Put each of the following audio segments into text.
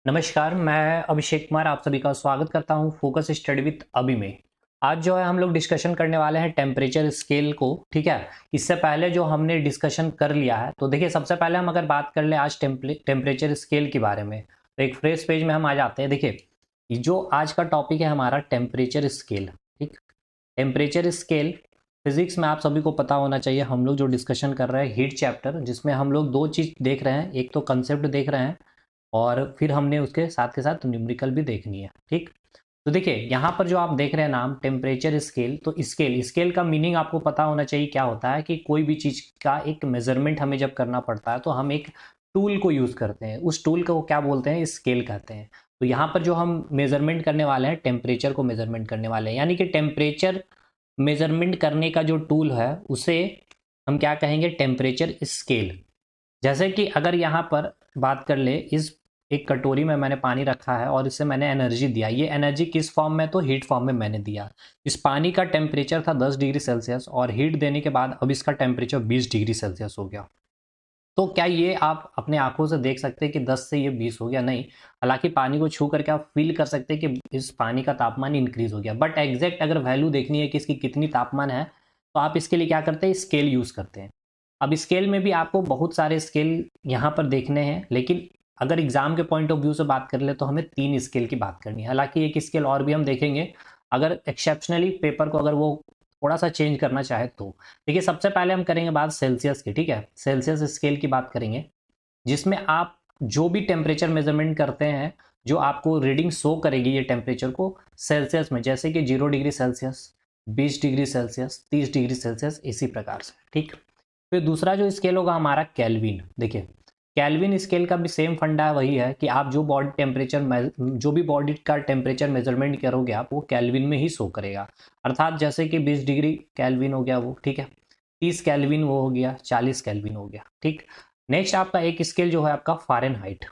नमस्कार, मैं अभिषेक कुमार आप सभी का स्वागत करता हूं फोकस स्टडी विद अभी में। आज जो है हम लोग डिस्कशन करने वाले हैं टेम्परेचर स्केल को। ठीक है, इससे पहले जो हमने डिस्कशन कर लिया है, तो देखिए सबसे पहले हम अगर बात कर ले आज टेम्परेचर स्केल के बारे में, तो एक फ्रेश पेज में हम आ जाते हैं। देखिए ये जो आज का टॉपिक है हमारा टेम्परेचर स्केल। ठीक, टेम्परेचर स्केल फिजिक्स में आप सभी को पता होना चाहिए। हम लोग जो डिस्कशन कर रहे हैं हीट चैप्टर, जिसमें हम लोग दो चीज़ देख रहे हैं, एक तो कंसेप्ट देख रहे हैं और फिर हमने उसके साथ के साथ न्यूमेरिकल भी देखनी है। ठीक, तो देखिए यहाँ पर जो आप देख रहे हैं नाम टेम्परेचर स्केल, तो स्केल स्केल का मीनिंग आपको पता होना चाहिए क्या होता है कि कोई भी चीज़ का एक मेजरमेंट हमें जब करना पड़ता है तो हम एक टूल को यूज़ करते हैं, उस टूल को क्या बोलते हैं, स्केल कहते हैं। तो यहाँ पर जो हम मेजरमेंट करने वाले हैं टेम्परेचर को मेजरमेंट करने वाले हैं, यानी कि टेम्परेचर मेजरमेंट करने का जो टूल है उसे हम क्या कहेंगे, टेम्परेचर स्केल। जैसे कि अगर यहाँ पर बात कर ले, इस एक कटोरी में मैंने पानी रखा है और इससे मैंने एनर्जी दिया। ये एनर्जी किस फॉर्म में, तो हीट फॉर्म में मैंने दिया। इस पानी का टेम्परेचर था 10 डिग्री सेल्सियस और हीट देने के बाद अब इसका टेम्परेचर 20 डिग्री सेल्सियस हो गया। तो क्या ये आप अपने आंखों से देख सकते हैं कि 10 से ये 20 हो गया? नहीं। हालांकि पानी को छू करके आप फील कर सकते हैं कि इस पानी का तापमान इंक्रीज हो गया, बट एग्जैक्ट अगर वैल्यू देखनी है कि इसकी कितनी तापमान है, तो आप इसके लिए क्या करते हैं, स्केल यूज़ करते हैं। अब स्केल में भी आपको बहुत सारे स्केल यहाँ पर देखने हैं, लेकिन अगर एग्जाम के पॉइंट ऑफ व्यू से बात कर ले तो हमें 3 स्केल की बात करनी है। हालांकि एक स्केल और भी हम देखेंगे अगर एक्सेप्शनली पेपर को अगर वो थोड़ा सा चेंज करना चाहे तो। देखिए सबसे पहले हम करेंगे बात सेल्सियस की। ठीक है, सेल्सियस स्केल की बात करेंगे, जिसमें आप जो भी टेम्परेचर मेजरमेंट करते हैं, जो आपको रीडिंग शो करेगी ये टेम्परेचर को सेल्सियस में, जैसे कि 0 degree Celsius, 20 degree Celsius, 30 degree Celsius, इसी प्रकार से। ठीक, फिर दूसरा जो स्केल होगा हमारा केल्विन। देखिए केल्विन स्केल का भी सेम फंडा वही है कि आप जो बॉडी टेम्परेचर, जो भी बॉडी का टेम्परेचर मेजरमेंट करोगे आप, वो केल्विन में ही शो करेगा। अर्थात जैसे कि 20 डिग्री केल्विन हो गया वो, ठीक है, 30 केल्विन वो हो गया, 40 केल्विन हो गया। ठीक, नेक्स्ट आपका एक स्केल जो है आपका फ़ारेनहाइट।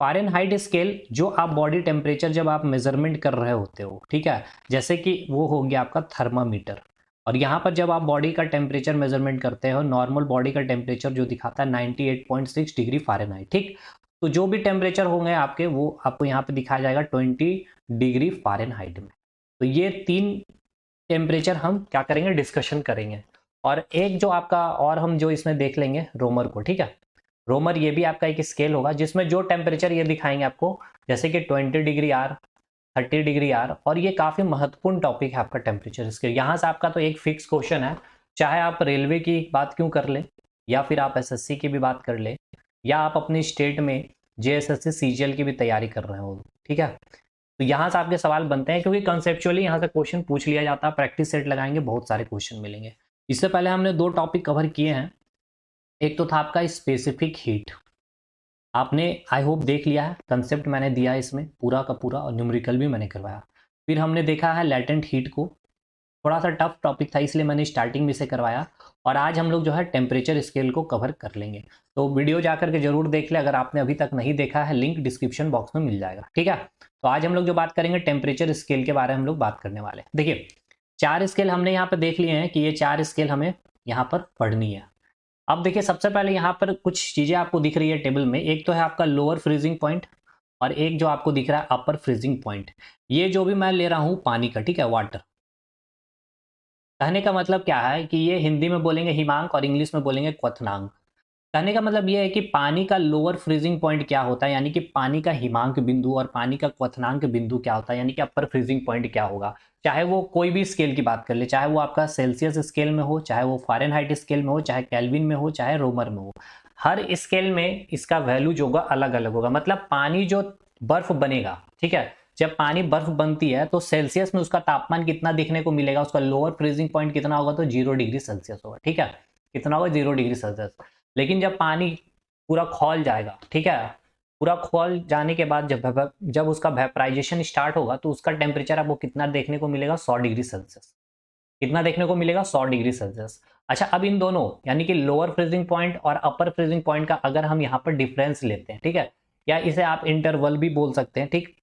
फ़ारेनहाइट स्केल जो आप बॉडी टेम्परेचर जब आप मेजरमेंट कर रहे होते हो, ठीक है, जैसे कि वो हो गया आपका थर्मामीटर। और यहाँ पर जब आप बॉडी का टेम्परेचर मेजरमेंट करते हो, नॉर्मल बॉडी का टेम्परेचर जो दिखाता है 98.6 डिग्री फ़ारेनहाइट। ठीक, तो जो भी टेम्परेचर होंगे आपके, वो आपको यहाँ पे दिखाया जाएगा 20 डिग्री फ़ारेनहाइट में। तो ये 3 टेम्परेचर हम क्या करेंगे, डिस्कशन करेंगे। और एक जो आपका और हम जो इसमें देख लेंगे रोमर को। ठीक है, रोमर ये भी आपका एक स्केल होगा जिसमें जो टेम्परेचर ये दिखाएंगे आपको, जैसे कि 20 डिग्री आर, 30 डिग्री आर। और ये काफ़ी महत्वपूर्ण टॉपिक है आपका टेम्परेचर स्केल। यहाँ से आपका तो एक फिक्स क्वेश्चन है, चाहे आप रेलवे की बात क्यों कर लें, या फिर आप एसएससी की भी बात कर लें, या आप अपनी स्टेट में जेएसएससी सीजीएल की भी तैयारी कर रहे हो। ठीक है, तो यहाँ से आपके सवाल बनते हैं, क्योंकि कंसेप्चुअली यहाँ से क्वेश्चन पूछ लिया जाता है। प्रैक्टिस सेट लगाएंगे, बहुत सारे क्वेश्चन मिलेंगे। इससे पहले हमने 2 टॉपिक कवर किए हैं। एक तो था आपका स्पेसिफिक हीट, आपने आई होप देख लिया है, कंसेप्ट मैंने दिया है इसमें पूरा का पूरा, और न्यूमेरिकल भी मैंने करवाया। फिर हमने देखा है लेटेंट हीट को, थोड़ा सा टफ टॉपिक था इसलिए मैंने स्टार्टिंग में से करवाया। और आज हम लोग जो है टेम्परेचर स्केल को कवर कर लेंगे। तो वीडियो जाकर के जरूर देख ले, अगर आपने अभी तक नहीं देखा है, लिंक डिस्क्रिप्शन बॉक्स में मिल जाएगा। ठीक है, तो आज हम लोग जो बात करेंगे टेम्परेचर स्केल के बारे में हम लोग बात करने वाले हैं। देखिए 4 स्केल हमने यहाँ पर देख लिए हैं कि ये 4 स्केल हमें यहाँ पर पढ़नी है। अब देखिए सबसे पहले यहाँ पर कुछ चीज़ें आपको दिख रही है टेबल में। एक तो है आपका लोअर फ्रीजिंग पॉइंट, और एक जो आपको दिख रहा है अपर फ्रीजिंग पॉइंट। ये जो भी मैं ले रहा हूँ पानी का, ठीक है, वाटर, कहने का मतलब क्या है कि ये हिंदी में बोलेंगे हिमांक और इंग्लिश में बोलेंगे क्वथनांक। कहने का मतलब ये है कि पानी का लोअर फ्रीजिंग पॉइंट क्या होता है, यानी कि पानी का हिमांक बिंदु, और पानी का क्वथनांक बिंदु क्या होता है, यानी कि अपर फ्रीजिंग पॉइंट क्या होगा। चाहे वो कोई भी स्केल की बात कर ले, चाहे वो आपका सेल्सियस स्केल में हो, चाहे वो फ़ारेनहाइट स्केल में हो, चाहे केल्विन में हो, चाहे रोमर में हो, हर स्केल में इसका वैल्यू जो होगा अलग अलग होगा। मतलब पानी जो बर्फ बनेगा, ठीक है, जब पानी बर्फ बनती है तो सेल्सियस में उसका तापमान कितना देखने को मिलेगा, उसका लोअर फ्रीजिंग पॉइंट कितना होगा, तो 0 डिग्री सेल्सियस होगा। ठीक है, कितना होगा, 0 डिग्री सेल्सियस। लेकिन जब पानी पूरा खौल जाएगा, ठीक है, पूरा खौल जाने के बाद जब उसका वेपराइजेशन स्टार्ट होगा, तो उसका टेम्परेचर आपको कितना देखने को मिलेगा, 100 डिग्री सेल्सियस। कितना देखने को मिलेगा, 100 डिग्री सेल्सियस। अच्छा, अब इन दोनों यानी कि लोअर फ्रीजिंग पॉइंट और अपर फ्रीजिंग पॉइंट का अगर हम यहाँ पर डिफरेंस लेते हैं, ठीक है, या इसे आप इंटरवल भी बोल सकते हैं। ठीक,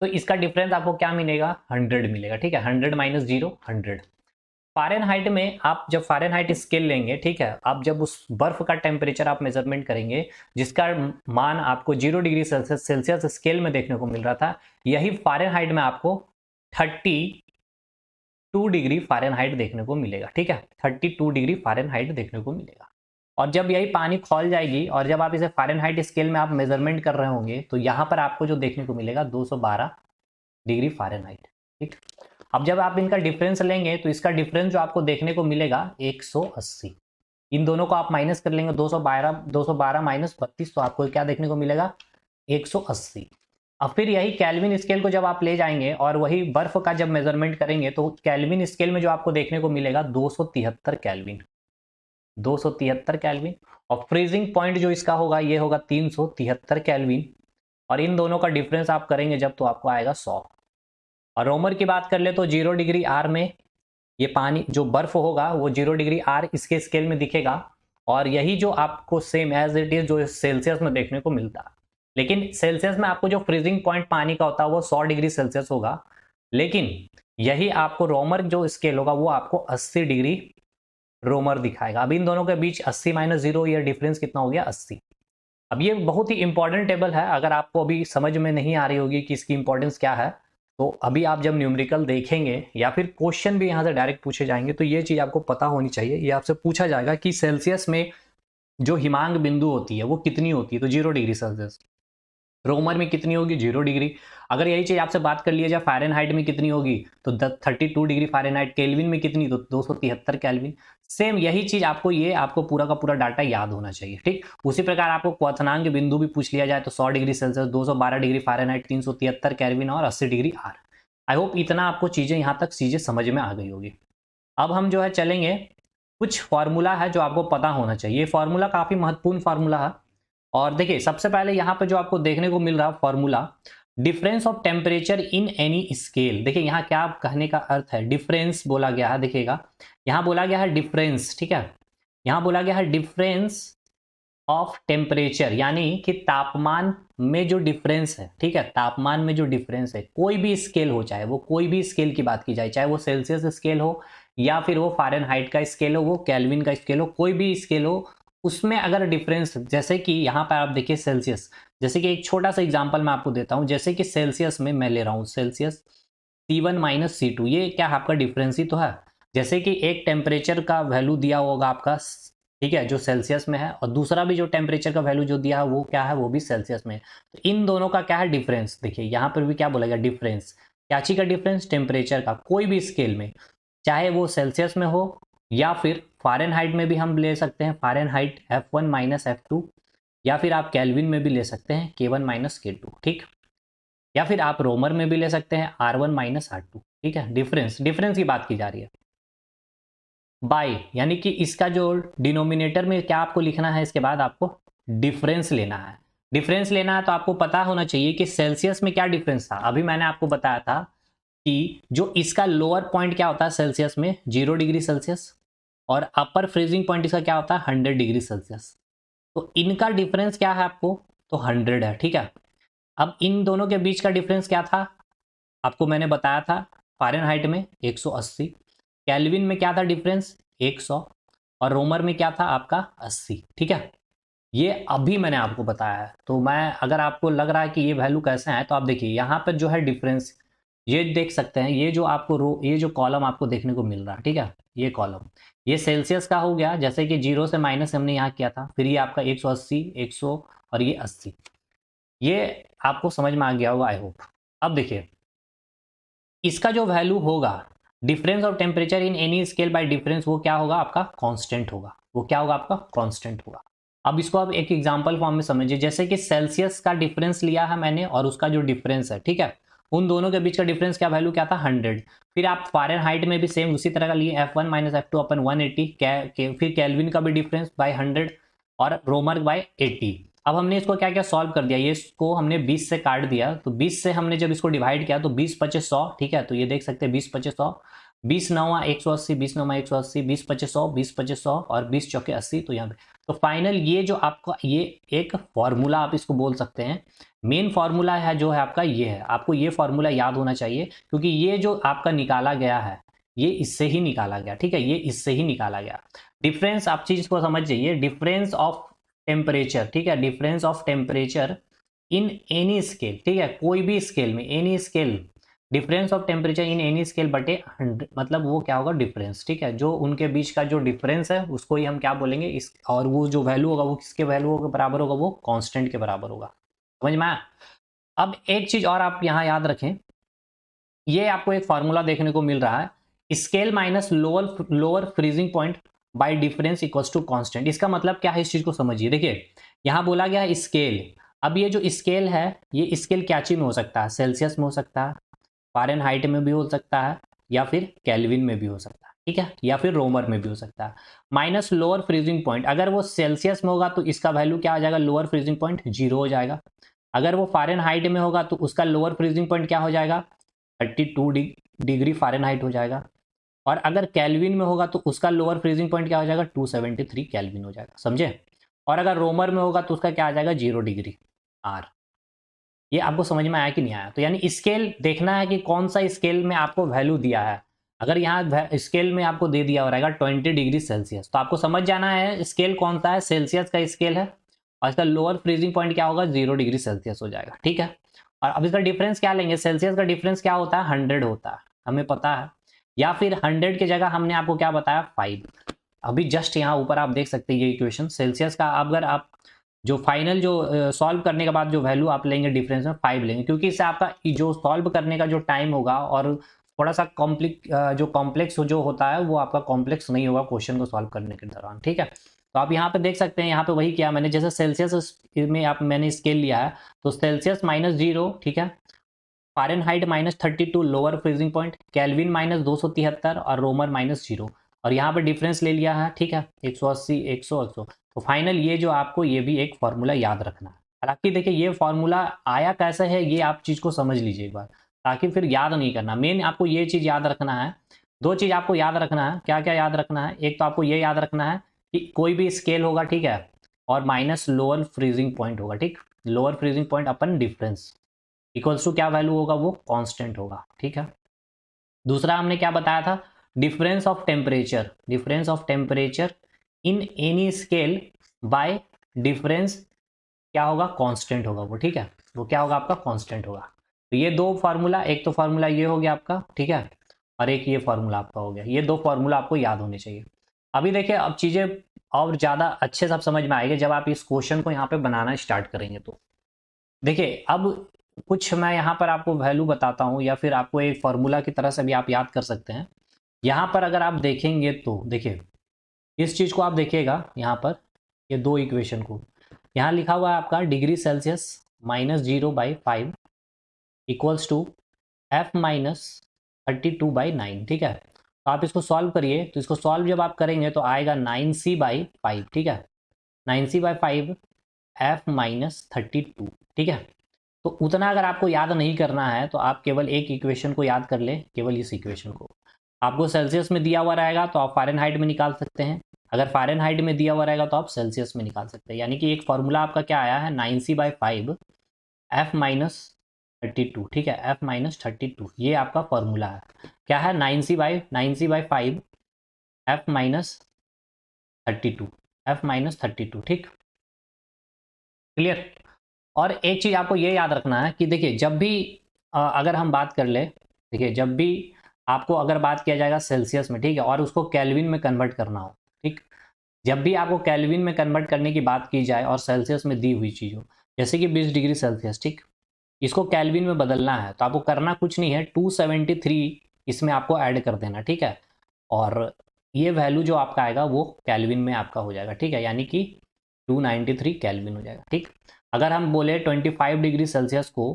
तो इसका डिफरेंस आपको क्या मिलेगा, 100 मिलेगा। ठीक है, 100 माइनस 0, 100। फ़ारेनहाइट में आप जब फ़ारेनहाइट स्केल लेंगे, ठीक है, आप जब उस बर्फ़ का टेम्परेचर आप मेज़रमेंट करेंगे, जिसका मान आपको 0 डिग्री सेल्सियस स्केल में देखने को मिल रहा था, यही फ़ारेनहाइट में आपको 32 डिग्री फ़ारेनहाइट देखने को मिलेगा, ठीक है, 32 डिग्री फ़ारेनहाइट देखने को मिलेगा। और जब यही पानी खौल जाएगी और जब आप इसे फ़ारेनहाइट स्केल में आप मेज़रमेंट कर रहे होंगे, तो यहाँ पर आपको जो देखने को मिलेगा 212 डिग्री फ़ारेनहाइट, ठीक। अब जब आप इनका डिफरेंस लेंगे तो इसका डिफरेंस जो आपको देखने को मिलेगा 180। इन दोनों को आप माइनस कर लेंगे, 212 माइनस 32, तो आपको क्या देखने को मिलेगा 180। अब फिर यही कैल्विन स्केल को जब आप ले जाएंगे और वही बर्फ का जब मेजरमेंट करेंगे तो कैल्विन स्केल में जो आपको देखने को मिलेगा 273 कैल्विन, 273 कैल्विन। और फ्रीजिंग पॉइंट जो इसका होगा ये होगा 373 कैल्विन। और इन दोनों का डिफरेंस आप करेंगे जब, तो आपको आएगा 100। और रोमर की बात कर ले तो 0 डिग्री आर में ये पानी जो बर्फ होगा वो 0 डिग्री आर इसके स्केल में दिखेगा, और यही जो आपको सेम एज इट इज जो सेल्सियस में देखने को मिलता है। लेकिन सेल्सियस में आपको जो फ्रीजिंग पॉइंट पानी का होता है वो 100 डिग्री सेल्सियस होगा, लेकिन यही आपको रोमर जो स्केल होगा वो आपको 80 डिग्री रोमर दिखाएगा। अब इन दोनों के बीच 80 माइनस 0, ये डिफरेंस कितना हो गया 80। अब ये बहुत ही इंपॉर्टेंट टेबल है, अगर आपको अभी समझ में नहीं आ रही होगी कि इसकी इंपॉर्टेंस क्या है, तो अभी आप जब न्यूमेरिकल देखेंगे या फिर क्वेश्चन भी यहाँ से डायरेक्ट पूछे जाएंगे तो ये चीज़ आपको पता होनी चाहिए। ये आपसे पूछा जाएगा कि सेल्सियस में जो हिमांक बिंदु होती है वो कितनी होती है, तो 0 डिग्री सेल्सियस। रोमर में कितनी होगी 0 डिग्री। अगर यही चीज़ आपसे बात कर लिया जाए फ़ारेनहाइट में कितनी होगी तो 32 डिग्री फ़ारेनहाइट। केल्विन में कितनी, तो 273 केल्विन। सेम यही चीज़ आपको, ये आपको पूरा का पूरा डाटा याद होना चाहिए, ठीक। उसी प्रकार आपको क्वथनांक बिंदु भी पूछ लिया जाए तो 100 degree Celsius, 212 degree Fahrenheit, 373 kelvin और 80 डिग्री आर। आई होप इतना आपको चीज़ें यहाँ तक चीज़ें समझ में आ गई होगी। अब हम जो है चलेंगे, कुछ फार्मूला है जो आपको पता होना चाहिए। फार्मूला काफ़ी महत्वपूर्ण फार्मूला है। और देखिए सबसे पहले यहाँ पे जो आपको देखने को मिल रहा है formula, difference of temperature in any scale. देखिए यहाँ क्या कहने का अर्थ है, डिफरेंस बोला गया है, देखिएगा यहाँ बोला गया है डिफरेंस, ठीक है, यहाँ बोला गया है डिफरेंस ऑफ टेम्परेचर, यानी कि तापमान में जो डिफरेंस है, ठीक है, तापमान में जो डिफरेंस है, कोई भी स्केल हो, चाहे वो कोई भी स्केल की बात की जाए, चाहे वो सेल्सियस स्केल हो या फिर वो फ़ारेनहाइट का स्केल हो, वो केल्विन का स्केल हो, कोई भी स्केल हो, उसमें अगर डिफरेंस, जैसे कि यहाँ पर आप देखिए सेल्सियस, जैसे कि एक छोटा सा एग्जांपल मैं आपको देता हूँ, जैसे कि सेल्सियस में मैं ले रहा हूँ सेल्सियस C1 माइनस C2, ये क्या आपका डिफरेंस ही तो है। जैसे कि एक टेम्परेचर का वैल्यू दिया होगा आपका, ठीक है, जो सेल्सियस में है, और दूसरा भी जो टेम्परेचर का वैल्यू जो दिया है वो क्या है, वो भी सेल्सियस में है। तो इन दोनों का क्या है डिफरेंस, देखिए यहाँ पर भी क्या बोला गया डिफरेंस, क्या चीज़ का डिफरेंस, टेम्परेचर का, कोई भी स्केल में, चाहे वो सेल्सियस में हो या फिर फ़ारेनहाइट में भी हम ले सकते हैं, फ़ारेनहाइट F1 माइनस F2, या फिर आप केल्विन में भी ले सकते हैं K1 माइनस K2, ठीक, या फिर आप रोमर में भी ले सकते हैं R1 माइनस R2, ठीक है। डिफरेंस की बात की जा रही है। बाय, यानी कि इसका जो डिनोमिनेटर में क्या आपको लिखना है, इसके बाद आपको डिफरेंस लेना है। डिफरेंस लेना है तो आपको पता होना चाहिए कि सेल्सियस में क्या डिफरेंस था। अभी मैंने आपको बताया था कि जो इसका लोअर पॉइंट क्या होता है सेल्सियस में, 0 डिग्री सेल्सियस, और अपर फ्रीजिंग पॉइंट इसका क्या होता है 100 डिग्री सेल्सियस। तो इनका डिफरेंस क्या है आपको, तो 100 है, ठीक है। अब इन दोनों के बीच का डिफरेंस क्या था, आपको मैंने बताया था, फ़ारेनहाइट में 180, केल्विन में क्या था डिफरेंस 100, और रोमर में क्या था आपका 80, ठीक है। ये अभी मैंने आपको बताया है। तो मैं, अगर आपको लग रहा है कि ये वैल्यू कैसे है, तो आप देखिए यहाँ पर जो है डिफरेंस, ये देख सकते हैं, ये जो आपको ये जो कॉलम आपको देखने को मिल रहा है, ठीक है, ये कॉलम, ये सेल्सियस का हो गया, जैसे कि 0 से माइनस हमने यहाँ किया था, फिर ये आपका 180, 100 और ये 80, ये आपको समझ में आ गया होगा आई होप। अब देखिए इसका जो वैल्यू होगा, difference of temperature in any scale by difference, वो क्या होगा आपका कांस्टेंट होगा, वो क्या होगा आपका कांस्टेंट होगा। अब इसको आप एक एग्जांपल फॉर्म में समझिए, जैसे कि सेल्सियस का डिफरेंस लिया है मैंने और उसका जो डिफरेंस है, ठीक है, उन दोनों के बीच का डिफरेंस क्या वैल्यू क्या था 100। फिर आप फ़ारेनहाइट में भी सेम उसी तरह का लिए F1 माइनस F2 अपन 180, फिर केल्विन का भी डिफरेंस बाय 100 और रोमर बाय 80। अब हमने इसको क्या क्या सॉल्व कर दिया, ये इसको हमने 20 से काट दिया, तो 20 से हमने जब इसको डिवाइड किया तो 20 25 100, ठीक है। तो ये देख सकते हैं 20 25 100, 20 9 180, 20 9 180, 20 25 100, 20 25 100 और 20 चौके 80। तो यहाँ पे तो फाइनल ये जो आपका ये एक फॉर्मूला आप इसको बोल सकते हैं, मेन फार्मूला है जो है आपका, ये है, आपको ये फार्मूला याद होना चाहिए, क्योंकि ये जो आपका निकाला गया है ये इससे ही निकाला गया, ठीक है, ये इससे ही निकाला गया। डिफरेंस, आप चीज को समझ जाइए, डिफरेंस ऑफ टेम्परेचर, ठीक है, difference of temperature in any scale, ठीक है, कोई भी स्केल में, any scale, difference of temperature in any scale बटे 100, मतलब वो क्या होगा, डिफरेंस, ठीक है, जो उनके बीच का जो डिफरेंस है उसको ही हम क्या बोलेंगे इस, और वो जो वैल्यू होगा वो किसके वैल्यू के बराबर होगा, वो कांस्टेंट के बराबर होगा। समझ में आया? अब एक चीज और आप यहाँ याद रखें, ये आपको एक फॉर्मूला देखने को मिल रहा है, scale minus lower freezing point by difference equals to constant. इसका मतलब क्या है, इस चीज को समझिए। देखिए यहाँ बोला गया है स्केल, अब ये जो स्केल है, ये स्केल क्या चीज में हो सकता है, सेल्सियस में हो सकता है, फ़ारेनहाइट में भी हो सकता है, या फिर केल्विन में भी हो सकता है, ठीक है, या फिर रोमर में भी हो सकता है। माइनस लोअर फ्रीजिंग पॉइंट, अगर वो सेल्सियस में होगा तो इसका वैल्यू क्या हो जाएगा, लोअर फ्रीजिंग पॉइंट 0 हो जाएगा। अगर वो फ़ारेनहाइट में होगा तो उसका लोअर फ्रीजिंग पॉइंट क्या हो जाएगा, 32 डिग्री फ़ारेनहाइट हो जाएगा। और अगर केल्विन में होगा तो उसका लोअर फ्रीजिंग पॉइंट क्या हो जाएगा, 273 केल्विन हो जाएगा, समझे। और अगर रोमर में होगा तो उसका क्या आ जाएगा, 0 डिग्री आर। ये आपको समझ में आया कि नहीं आया? तो यानी स्केल देखना है कि कौन सा स्केल में आपको वैल्यू दिया है। अगर यहाँ स्केल में आपको दे दिया हो रहेगा 20 डिग्री सेल्सियस, तो आपको समझ जाना है स्केल कौन सा है, सेल्सियस का स्केल है, और इसका लोअर फ्रीजिंग पॉइंट क्या होगा, 0 डिग्री सेल्सियस हो जाएगा, ठीक है। और अब इसका डिफरेंस क्या लेंगे, सेल्सियस का डिफरेंस क्या होता है, 100 होता है, हमें पता है। या फिर 100 की जगह हमने आपको क्या बताया, 5। अभी जस्ट यहाँ ऊपर आप देख सकते हैं ये इक्वेशन, सेल्सियस का अगर आप जो फाइनल जो सॉल्व करने के बाद जो वैल्यू आप लेंगे डिफरेंस में 5 लेंगे, क्योंकि इससे आपका जो सॉल्व करने का जो टाइम होगा और थोड़ा सा कॉम्प्लेक्स जो होता है वो आपका कॉम्प्लेक्स नहीं होगा क्वेश्चन को सॉल्व करने के दौरान, ठीक है। तो आप यहाँ पे देख सकते हैं, यहाँ पे वही किया मैंने, जैसे सेल्सियस में आप मैंने स्केल लिया है तो सेल्सियस -0, ठीक है, Fahrenheit -32 lower freezing point, kelvin -273 और रोमर -0, और यहाँ पे डिफरेंस ले लिया है, ठीक है, 180 100 100। तो फाइनल ये जो आपको ये भी एक फार्मूला याद रखना है। हालांकि देखिए ये फार्मूला आया कैसे है ये आप चीज़ को समझ लीजिए एक बार, ताकि फिर याद नहीं करना। मेन आपको ये चीज़ याद रखना है, दो चीज़ आपको याद रखना है। क्या क्या याद रखना है, एक तो आपको ये याद रखना है कि कोई भी स्केल होगा, ठीक है, और माइनस लोअर फ्रीजिंग पॉइंट होगा, ठीक, लोअर फ्रीजिंग पॉइंट अपन डिफरेंस इक्वल्स टू क्या वैल्यू होगा, वो कांस्टेंट होगा, ठीक है। दूसरा हमने क्या बताया था, difference of temperature, difference of temperature in any scale by difference क्या होगा, कांस्टेंट होगा वो, ठीक है, वो क्या होगा आपका, कांस्टेंट होगा। तो ये दो फार्मूला, एक तो फार्मूला ये हो गया आपका, ठीक है, और एक ये फार्मूला आपका हो गया। ये दो फार्मूला आपको याद होने चाहिए। अभी देखिए अब चीज़ें और ज़्यादा अच्छे से समझ में आएगी जब आप इस क्वेश्चन को यहाँ पे बनाना स्टार्ट करेंगे। तो देखिए अब कुछ मैं यहाँ पर आपको वैल्यू बताता हूँ, या फिर आपको एक फार्मूला की तरह से भी आप याद कर सकते हैं। यहाँ पर अगर आप देखेंगे तो देखिए इस चीज़ को आप देखिएगा, यहाँ पर ये दो इक्वेशन को, यहाँ लिखा हुआ है आपका degree Celsius -0/5 equals to F -32/9, ठीक है। तो आप इसको सॉल्व करिए, तो इसको सॉल्व जब आप करेंगे तो आएगा 9c/5, ठीक है, 9c/5 F -32, ठीक है। तो उतना अगर आपको याद नहीं करना है तो आप केवल एक इक्वेशन को याद कर ले, केवल इस इक्वेशन को। आपको सेल्सियस में दिया हुआ रहेगा तो आप फ़ारेनहाइट में निकाल सकते हैं, अगर फ़ारेनहाइट में दिया हुआ रहेगा तो आप सेल्सियस में निकाल सकते हैं। यानी कि एक फार्मूला आपका क्या आया है, 9c/5 F -32, ठीक है, F -32, ये आपका फार्मूला है। क्या है, 9c/5 F -32, F -32, ठीक, क्लियर। और एक चीज़ आपको ये याद रखना है कि देखिए जब भी अगर हम बात कर ले, देखिए जब भी आपको अगर बात किया जाएगा सेल्सियस में, ठीक है, और उसको केल्विन में कन्वर्ट करना हो, ठीक, जब भी आपको केल्विन में कन्वर्ट करने की बात की जाए और सेल्सियस में दी हुई चीज़ हो, जैसे कि 20 डिग्री सेल्सियस, ठीक, इसको केल्विन में बदलना है तो आपको करना कुछ नहीं है, 273 इसमें आपको ऐड कर देना, ठीक है, और ये वैल्यू जो आपका आएगा वो केल्विन में आपका हो जाएगा, ठीक है, यानी कि 293 केल्विन हो जाएगा, ठीक। अगर हम बोले 25 डिग्री सेल्सियस को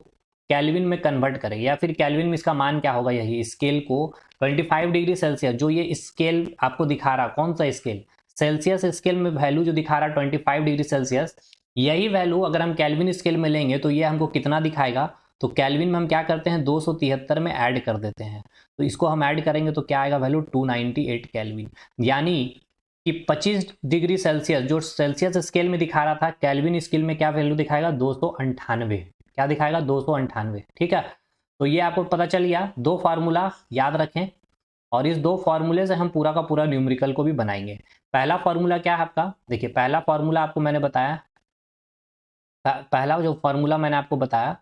केल्विन में कन्वर्ट करें, या फिर केल्विन में इसका मान क्या होगा, यही स्केल को 25 डिग्री सेल्सियस, जो ये स्केल आपको दिखा रहा, कौन सा स्केल, सेल्सियस स्केल में वैल्यू जो दिखा रहा 25 डिग्री सेल्सियस, यही वैल्यू अगर हम केल्विन स्केल में लेंगे तो ये हमको कितना दिखाएगा, तो केल्विन में हम क्या करते हैं, 273 में ऐड कर देते हैं, तो इसको हम ऐड करेंगे तो क्या आएगा वैल्यू, 298 केल्विन। यानी कि 25 डिग्री सेल्सियस जो सेल्सियस स्केल में दिखा रहा था, केल्विन स्केल में क्या वैल्यू दिखाएगा, 298, क्या दिखाएगा, 298, ठीक है। तो ये आपको पता चल गया, दो फार्मूला याद रखें, और इस दो फॉर्मूले से हम पूरा का पूरा न्यूमेरिकल को भी बनाएंगे। पहला फॉर्मूला क्या है आपका, देखिए पहला फॉर्मूला आपको मैंने बताया, पहला जो फॉर्मूला मैंने आपको बताया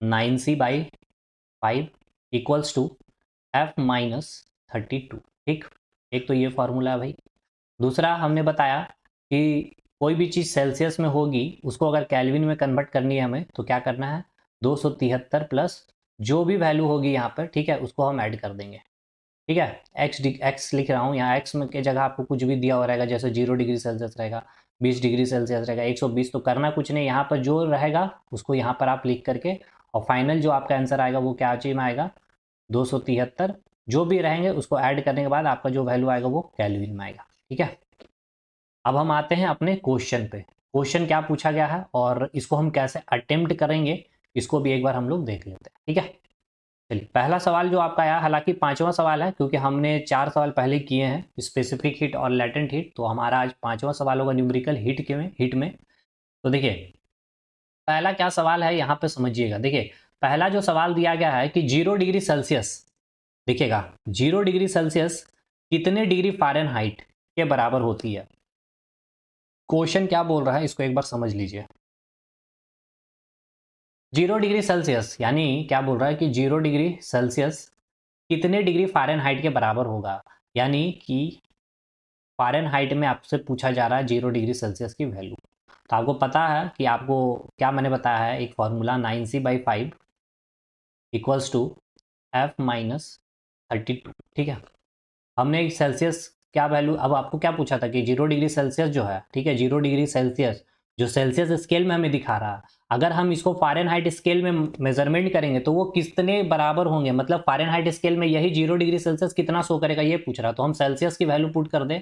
9c/5 equals to f minus 32। ठीक, एक तो ये फॉर्मूला है भाई। दूसरा हमने बताया कि कोई भी चीज़ सेल्सियस में होगी उसको अगर केल्विन में कन्वर्ट करनी है हमें तो क्या करना है, 273 प्लस जो भी वैल्यू होगी यहाँ पर, ठीक है, उसको हम ऐड कर देंगे। ठीक है, एक्स लिख रहा हूँ यहाँ, एक्स में की जगह आपको कुछ भी दिया हुआ रहेगा, जैसे 0 डिग्री सेल्सियस रहेगा, 20 डिग्री सेल्सियस रहेगा, 120, तो करना कुछ नहीं, यहाँ पर जो रहेगा उसको यहाँ पर आप लिख करके, और फाइनल जो आपका आंसर आएगा वो क्या चीज में आएगा, 273, जो भी रहेंगे उसको ऐड करने के बाद आपका जो वैल्यू आएगा वो केल्विन में आएगा। ठीक है, अब हम आते हैं अपने क्वेश्चन पे। क्वेश्चन क्या पूछा गया है और इसको हम कैसे अटेम्प्ट करेंगे, इसको भी एक बार हम लोग देख लेते हैं। ठीक है, चलिए पहला सवाल जो आपका आया, हालांकि पांचवा सवाल है क्योंकि हमने 4 सवाल पहले किए हैं, स्पेसिफिक हिट और लैटेंट हिट, तो हमारा आज पांचवा सवाल होगा न्यूमेरिकल हिट में। तो देखिए पहला क्या सवाल है यहाँ पे समझिएगा। देखिए पहला जो सवाल दिया गया है कि 0 डिग्री सेल्सियस, देखिएगा 0 डिग्री सेल्सियस कितने डिग्री फ़ारेनहाइट के बराबर होती है। क्वेश्चन क्या बोल रहा है इसको एक बार समझ लीजिए। 0 डिग्री सेल्सियस यानी क्या बोल रहा है कि 0 डिग्री सेल्सियस कितने डिग्री फ़ारेनहाइट के बराबर होगा, यानी कि फ़ारेनहाइट में आपसे पूछा जा रहा है 0 डिग्री सेल्सियस की वैल्यू। तो आपको पता है कि आपको क्या मैंने बताया है, एक formula 9c/5 equals to f minus 32। ठीक है, हमने एक सेल्सियस क्या वैल्यू, अब आपको क्या पूछा था कि 0 डिग्री सेल्सियस जो है, ठीक है, 0 डिग्री सेल्सियस जो सेल्सियस स्केल में हमें दिखा रहा है, अगर हम इसको फ़ारेनहाइट स्केल में मेजरमेंट करेंगे तो वो कितने बराबर होंगे, मतलब फ़ारेनहाइट स्केल में यही 0 डिग्री सेल्सियस कितना शो करेगा ये पूछ रहा है। तो हम सेल्सियस की वैल्यू पुट कर दें,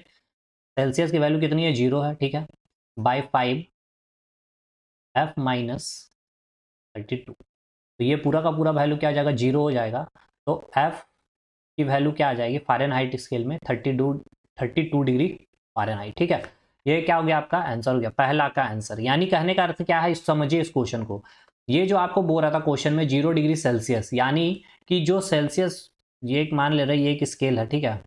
सेल्सियस की वैल्यू कितनी है, 0 है। ठीक है, बाई 5 f माइनस 32, तो ये पूरा का पूरा वैल्यू क्या हो जाएगा, 0 हो जाएगा। तो f की वैल्यू क्या आ जाएगी फ़ारेनहाइट स्केल में, 32 डिग्री फ़ारेनहाइट। ठीक है, ये क्या हो गया आपका आंसर हो गया, पहला का आंसर। यानी कहने का अर्थ क्या है, इस समझिए इस क्वेश्चन को। ये जो आपको बोल रहा था क्वेश्चन में 0 डिग्री सेल्सियस, यानी कि जो सेल्सियस, ये एक मान ले रहे ये एक स्केल है। ठीक है,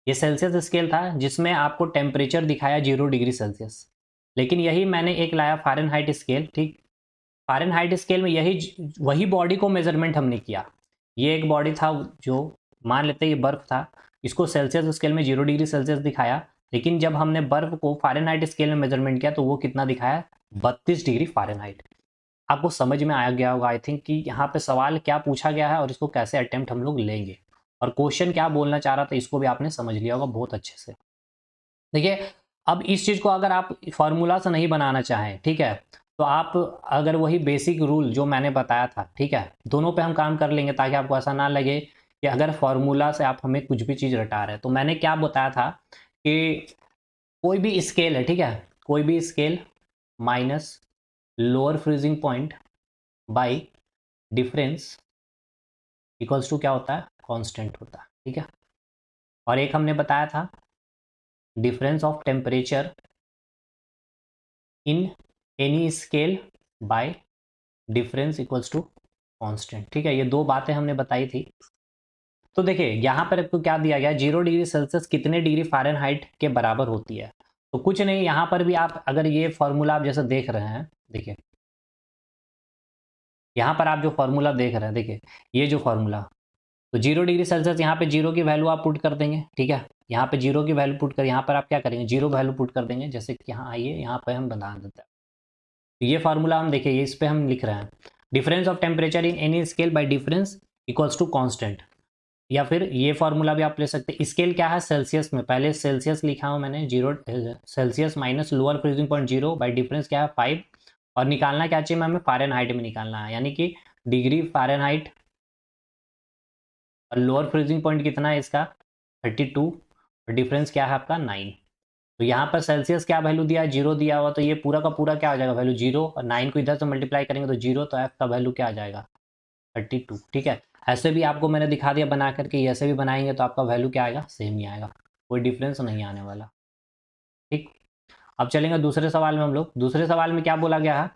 ये सेल्सियस स्केल था जिसमें आपको टेम्परेचर दिखाया 0 डिग्री सेल्सियस, लेकिन यही मैंने एक लाया फ़ारेनहाइट स्केल। ठीक, फ़ारेनहाइट स्केल में यही वही बॉडी को मेजरमेंट हमने किया। ये एक बॉडी था जो मान लेते ये बर्फ़ था, इसको सेल्सियस स्केल में 0 डिग्री सेल्सियस दिखाया, लेकिन जब हमने बर्फ़ को फ़ारेनहाइट स्केल में मेजरमेंट किया तो वो कितना दिखाया, 32 डिग्री फ़ारेनहाइट। आपको समझ में आ गया होगा आई थिंक कि यहाँ पे सवाल क्या पूछा गया है और इसको कैसे अटेम्प्ट हम लोग लेंगे, और क्वेश्चन क्या बोलना चाह रहा था इसको भी आपने समझ लिया होगा बहुत अच्छे से। देखिए अब इस चीज़ को अगर आप फार्मूला से नहीं बनाना चाहें, ठीक है, तो आप अगर वही बेसिक रूल जो मैंने बताया था, ठीक है, दोनों पे हम काम कर लेंगे ताकि आपको ऐसा ना लगे कि अगर फार्मूला से आप हमें कुछ भी चीज़ रटा रहे हैं। तो मैंने क्या बताया था कि कोई भी स्केल है, ठीक है, कोई भी scale minus lower freezing point by difference equals to क्या होता है, कांस्टेंट होता है। ठीक है, और एक हमने बताया था difference of temperature in any scale by difference equals to constant. ठीक है, ये दो बातें हमने बताई थी। तो देखिए यहाँ पर आपको क्या दिया गया, 0 डिग्री सेल्सियस कितने डिग्री फ़ारेनहाइट के बराबर होती है। तो कुछ नहीं, यहाँ पर भी आप अगर ये फॉर्मूला आप जैसे देख रहे हैं, देखिए यहाँ पर आप जो फॉर्मूला देख रहे हैं, देखिए ये जो फॉर्मूला, तो 0 डिग्री सेल्सियस यहाँ पे 0 की वैल्यू आप पुट कर देंगे। ठीक है, यहाँ पे 0 की वैल्यू पुट कर, यहाँ पर आप क्या करेंगे, 0 वैल्यू पुट कर देंगे। जैसे कि यहाँ आइए, यहाँ पे हम बना देते हैं, तो ये फार्मूला हम देखिए, इस पे हम लिख रहे हैं difference of temperature in any scale by difference equals to constant. या फिर ये फार्मूला भी आप ले सकते हैं, स्केल क्या है सेल्सियस में, पहले सेल्सियस लिखा हूँ मैंने, 0 Celsius minus lower freezing point 0 by difference क्या है 5, और निकालना क्या चाहिए हमें, फ़ारेनहाइट में निकालना है, यानी कि डिग्री फ़ारेनहाइट, और लोअर फ्रीजिंग पॉइंट कितना है इसका 32, और डिफरेंस क्या है आपका 9। तो यहाँ पर सेल्सियस क्या वैल्यू दिया है, 0 दिया हुआ, तो ये पूरा का पूरा क्या हो जाएगा वैल्यू 0, और 9 को इधर से मल्टीप्लाई करेंगे तो 0, तो एफ का वैल्यू क्या आ जाएगा 32। ठीक है, ऐसे भी आपको मैंने दिखा दिया बना करके, ऐसे भी बनाएंगे तो आपका वैल्यू क्या आएगा, सेम ही आएगा, कोई डिफरेंस नहीं आने वाला। ठीक, अब चलेंगे दूसरे सवाल में हम लोग। दूसरे सवाल में क्या बोला गया है,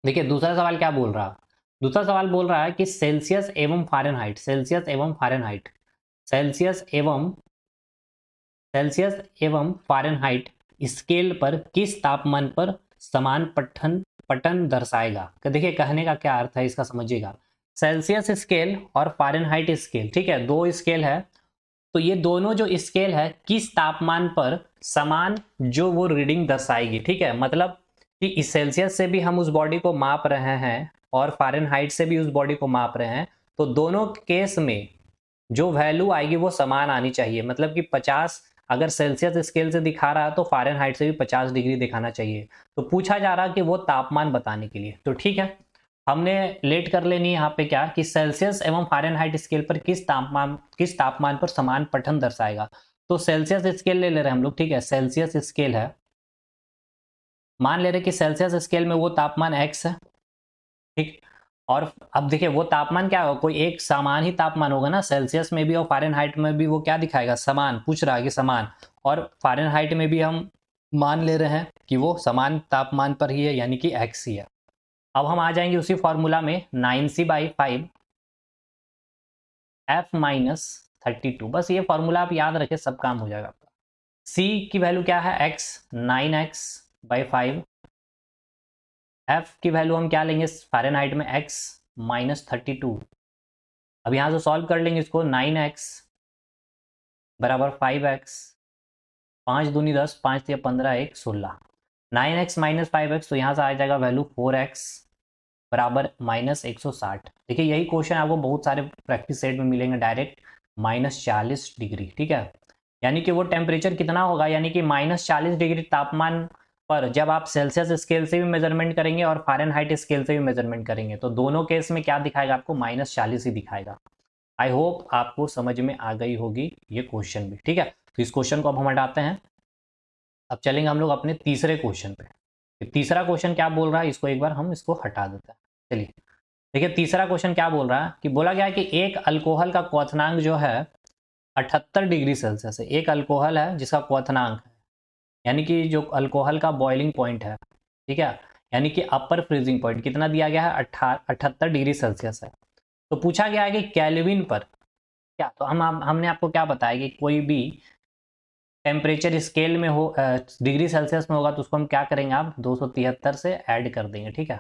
देखिए दूसरा सवाल क्या बोल रहा, दूसरा सवाल बोल रहा है कि सेल्सियस एवं फ़ारेनहाइट, सेल्सियस एवं फ़ारेनहाइट स्केल पर किस तापमान पर समान पठन दर्शाएगा। तो देखिए कहने का क्या अर्थ है इसका समझिएगा। सेल्सियस स्केल और फ़ारेनहाइट स्केल, ठीक है, दो स्केल है। तो ये दोनों जो स्केल है किस तापमान पर समान जो वो रीडिंग दर्शाएगी, ठीक है। मतलब कि इस सेल्सियस से भी हम उस बॉडी को माप रहे हैं और फ़ारेनहाइट से भी उस बॉडी को माप रहे हैं, तो दोनों केस में जो वैल्यू आएगी वो समान आनी चाहिए। मतलब कि 50 अगर सेल्सियस स्केल से दिखा रहा है तो फ़ारेनहाइट से भी 50 डिग्री दिखाना चाहिए। तो पूछा जा रहा है कि वो तापमान बताने के लिए, तो ठीक है, हमने लेट कर लेनी है यहाँ पे क्या कि सेल्सियस एवं फ़ारेनहाइट स्केल पर किस तापमान पर समान पठन दर्शाएगा। तो सेल्सियस स्केल ले रहे हैं हम लोग, ठीक है, सेल्सियस स्केल है, मान ले रहे कि सेल्सियस स्केल में वो तापमान x है, ठीक। और अब देखिए वो तापमान क्या होगा, कोई एक समान ही तापमान होगा ना, सेल्सियस में भी और फ़ारेनहाइट में भी वो क्या दिखाएगा, समान, पूछ रहा है कि समान। और फ़ारेनहाइट में भी हम मान ले रहे हैं कि वो समान तापमान पर ही है, यानी कि x ही है। अब हम आ जाएंगे उसी फॉर्मूला में, 9c/5 f माइनस 32। बस ये फॉर्मूला आप याद रखें, सब काम हो जाएगा आपका। c की वैल्यू क्या है, x, 9x/5। f की वैल्यू हम क्या लेंगे फ़ारेनहाइट में, x माइनस 32। अब यहाँ से सॉल्व कर लेंगे इसको, 9x बराबर 5x, 5 दूनी 10, 5 तिया 15, 1 16। 9x माइनस 5x, तो यहाँ से आ जाएगा वैल्यू 4x बराबर माइनस 160। देखिए यही क्वेश्चन आपको बहुत सारे प्रैक्टिस सेट में मिलेंगे डायरेक्ट, माइनस 40 डिग्री, ठीक है। यानी कि वो टेम्परेचर कितना होगा, यानी कि माइनस 40 डिग्री तापमान पर जब आप सेल्सियस स्केल से भी मेजरमेंट करेंगे और फ़ारेनहाइट स्केल से भी मेजरमेंट करेंगे तो दोनों केस में क्या दिखाएगा आपको, माइनस 40 ही दिखाएगा। आई होप आपको समझ में आ गई होगी ये क्वेश्चन भी, ठीक है। तो इस क्वेश्चन को अब हम हटाते हैं। अब चलेंगे हम लोग अपने तीसरे क्वेश्चन पे। तीसरा क्वेश्चन क्या बोल रहा है, इसको एक बार हम इसको हटा देते हैं। चलिए देखिए तीसरा क्वेश्चन क्या बोल रहा है कि बोला गया है कि एक अल्कोहल का क्वथनांक जो है 78 डिग्री सेल्सियस है। एक अल्कोहल है जिसका क्वथनांक है, यानी कि जो अल्कोहल का बॉइलिंग पॉइंट है, ठीक है, यानी कि अपर फ्रीजिंग पॉइंट कितना दिया गया है, 78 डिग्री सेल्सियस है। तो पूछा गया है कि केल्विन पर क्या, तो हमने आपको क्या बताया कि कोई भी टेम्परेचर स्केल में हो, डिग्री सेल्सियस में होगा तो उसको हम क्या करेंगे, आप 273 से ऐड कर देंगे, ठीक है।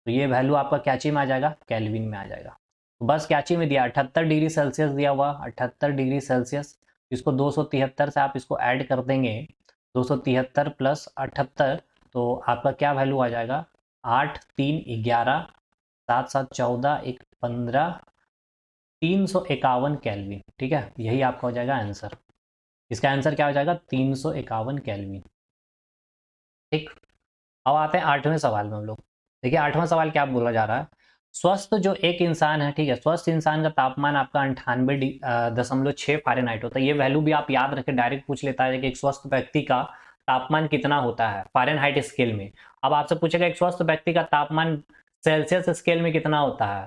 तो ये वैल्यू आपका कैची में आ जाएगा, केल्विन में आ जाएगा। तो बस कैची में दिया 78 डिग्री सेल्सियस दिया हुआ, 78 डिग्री सेल्सियस, इसको 273 से आप इसको ऐड कर देंगे, 273 प्लस 78, तो आपका क्या वैल्यू आ जाएगा, 8 3 11, 7 7 14, 1 15, 351 केल्विन, ठीक है। यही आपका हो जाएगा आंसर। इसका आंसर क्या हो जाएगा, 351 केल्विन, ठीक। अब आते हैं 8वें सवाल में हम लोग। देखिए 8वां सवाल क्या बोला जा रहा है, स्वस्थ जो एक इंसान है, ठीक है, स्वस्थ इंसान का तापमान आपका 98.6 फ़ारेनहाइट होता है। ये वैल्यू भी आप याद रखें, डायरेक्ट पूछ लेता है कि एक स्वस्थ व्यक्ति का तापमान कितना होता है फ़ारेनहाइट स्केल में। अब आपसे पूछेगा एक स्वस्थ व्यक्ति का तापमान सेल्सियस स्केल में कितना होता है,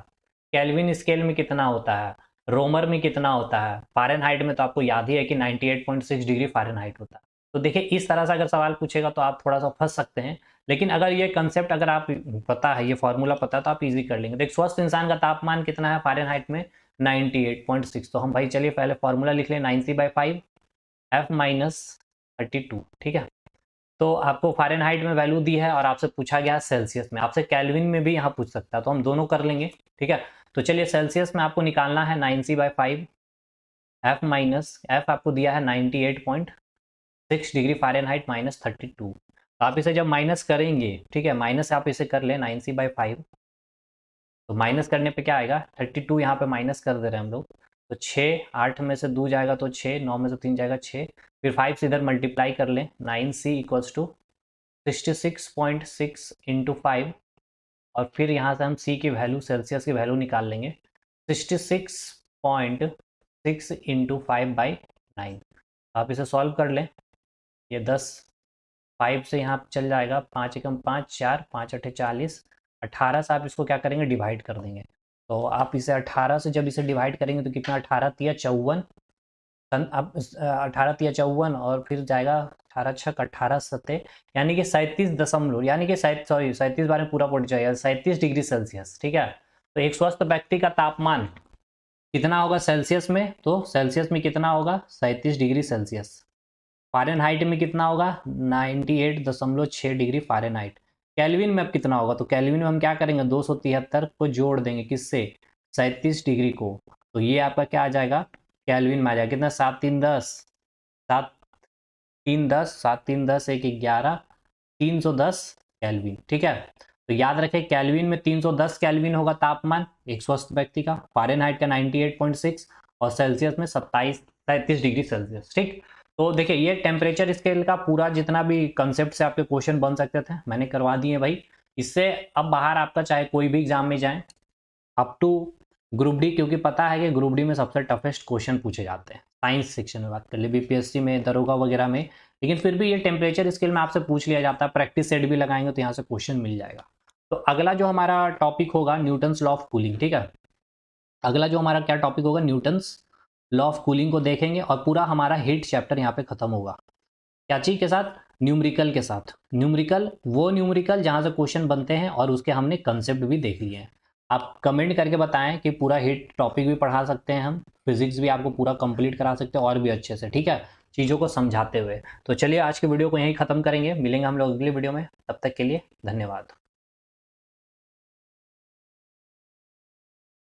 केल्विन स्केल में कितना होता है, रोमर में कितना होता है, फ़ारेनहाइट में तो आपको याद ही है कि 98.6 डिग्री फ़ारेनहाइट होता है। तो देखिए इस तरह से अगर सवाल पूछेगा तो आप थोड़ा सा फंस सकते हैं, लेकिन अगर ये कंसेप्ट अगर आप पता है, ये फॉर्मूला पता है तो आप इजी कर लेंगे। देख स्वस्थ इंसान का तापमान कितना है फ़ारेनहाइट में, 98.6। तो हम भाई चलिए पहले फॉर्मूला लिख लें, 9c/5 f माइनस 32, ठीक है। तो आपको फ़ारेनहाइट में वैल्यू दी है और आपसे पूछा गया है सेल्सियस में, आपसे केल्विन में भी यहाँ पूछ सकता है, तो हम दोनों कर लेंगे, ठीक है। तो चलिए सेल्सियस में आपको निकालना है 9c/5 f माइनस f आपको दिया है 98.6 डिग्री फ़ारेनहाइट माइनस 32। तो आप इसे जब माइनस करेंगे, ठीक है, माइनस आप इसे कर लें 9c/5, तो माइनस करने पे क्या आएगा, 32 यहाँ पे माइनस कर दे रहे हैं हम लोग, तो 6, 8 में से 2 जाएगा तो 6, 9 में से 3 जाएगा 6, फिर 5 से इधर मल्टीप्लाई कर लें, 9c इक्वल्स टू 66.6 इंटू 5, और फिर यहाँ से हम c की वैल्यू, सेल्सियस की वैल्यू निकाल लेंगे, 66.6 इंटू 5/9। आप इसे सॉल्व कर लें, ये 10, 5 से यहाँ चल जाएगा, 5 एकम 5, 4, 5 अठे 40, 18 से आप इसको क्या करेंगे, डिवाइड कर देंगे। तो आप इसे 18 से जब इसे डिवाइड करेंगे तो कितना, 18 तिया 54, अब 18 तिया 54 और फिर जाएगा 18 छक 18 सत्ते, यानी कि 37 दशमलव, यानी कि 37 बार में पूरा पड़ जाएगा, 37 डिग्री सेल्सियस, ठीक है। तो एक स्वस्थ व्यक्ति का तापमान कितना होगा सेल्सियस में, तो सेल्सियस में कितना होगा 37 डिग्री सेल्सियस। फ़ारेनहाइट में कितना होगा 98.6 डिग्री फ़ारेनहाइट। केल्विन में अब कितना होगा, तो केल्विन में हम क्या करेंगे 273 को जोड़ देंगे किससे 37 डिग्री को, तो ये आपका क्या आ जाएगा केल्विन में आ जाएगा कितना 7 3 10 एक 11 310 केल्विन। ठीक है, तो याद रखें केल्विन में 310 केल्विन होगा तापमान एक स्वस्थ व्यक्ति का, फ़ारेनहाइट का 98.6 और सेल्सियस में 37 डिग्री सेल्सियस। ठीक, तो देखिए ये टेम्परेचर स्केल का पूरा जितना भी कंसेप्ट से आपके क्वेश्चन बन सकते थे मैंने करवा दिए भाई। इससे अब बाहर आपका चाहे कोई भी एग्जाम में जाए अप टू ग्रुप डी, क्योंकि पता है कि ग्रुप डी में सबसे टफेस्ट क्वेश्चन पूछे जाते हैं साइंस सेक्शन में, बात कर ले बीपीएससी में दरोगा वगैरह में, लेकिन फिर भी ये टेम्परेचर स्केल में आपसे पूछ लिया जाता है, प्रैक्टिस सेट भी लगाएंगे तो यहाँ से क्वेश्चन मिल जाएगा। तो अगला जो हमारा टॉपिक होगा न्यूटन्स लॉ ऑफ कूलिंग। ठीक है, अगला जो हमारा क्या टॉपिक होगा न्यूटन्स लॉ ऑफ कूलिंग को देखेंगे और पूरा हमारा हीट चैप्टर यहाँ पे खत्म होगा। क्या चीज के साथ, न्यूमेरिकल के साथ। न्यूमेरिकल वो न्यूमेरिकल जहाँ से क्वेश्चन बनते हैं और उसके हमने कंसेप्ट भी देख लिए हैं। आप कमेंट करके बताएं कि पूरा हीट टॉपिक भी पढ़ा सकते हैं हम, फिजिक्स भी आपको पूरा कंप्लीट करा सकते हैं और भी अच्छे से, ठीक है, चीज़ों को समझाते हुए। तो चलिए आज के वीडियो को यहीं ख़त्म करेंगे, मिलेंगे हम लोग अगली वीडियो में, तब तक के लिए धन्यवाद।